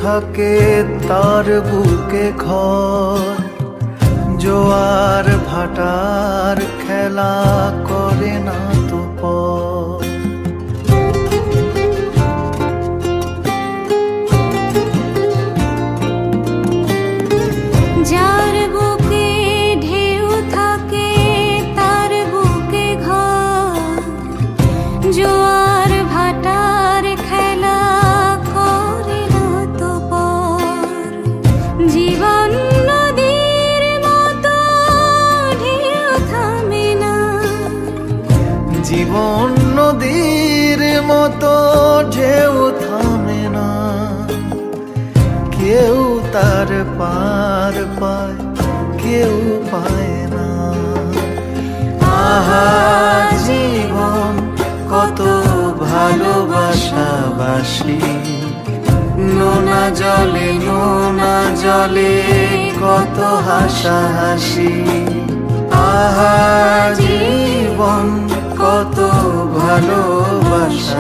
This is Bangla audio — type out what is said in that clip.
থাকে তার বুকে ঘর, জোয়ার ভাটার খেলা করে না তো পর। যার বুকে ঢেউ থাকে তার বুকে ঘর, জোয়ার ভাটার খেলা করে না তো পর। জীবন নদীর মতো ঢেউ থামে না, জীবন নদীর মতো ঢেউ থামে না, কেউ তার পার পায় কেউ পায় না। আহা জীবন কত ভালোবাসাবাসি, নোনা জলে নোনা জলে কত হাসাহাসি। আহা জীবন কত ভালোবাসাবাসি।